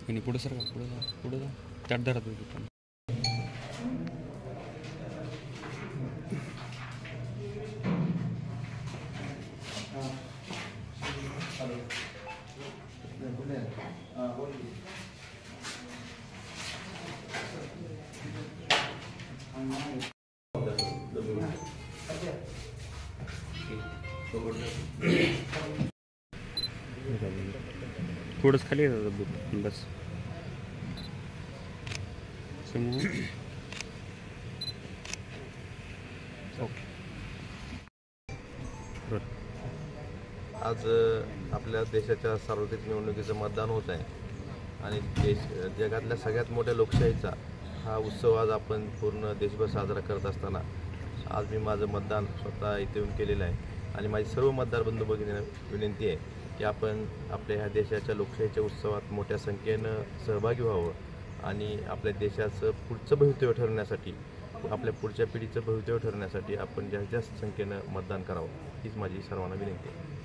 आणि पुढे सर पुढे जा त्यात धरा तुम्ही पण. थोडंच खाली येतात बूट बस. ओके. आज आपल्या देशाच्या सार्वत्रिक निवडणुकीचं मतदान होत आहे आणि जगातल्या सगळ्यात मोठ्या लोकशाहीचा हा उत्सव आज आपण पूर्ण देशभर साजरा करत असताना आज मी माझं मतदान स्वतः इथे येऊन केलेलं आहे आणि माझी सर्व मतदार बंधू भगिनींना विनंती आहे की आपण आपल्या ह्या देशाच्या लोकशाहीच्या उत्सवात मोठ्या संख्येनं सहभागी व्हावं आणि आपल्या देशाचं पुढचं भवितव्य ठरवण्यासाठी आपल्या पुढच्या पिढीचं भवितव्य ठरवण्यासाठी आपण जास्तीत जास्त संख्येनं मतदान करावं हीच माझी सर्वांना विनंती आहे.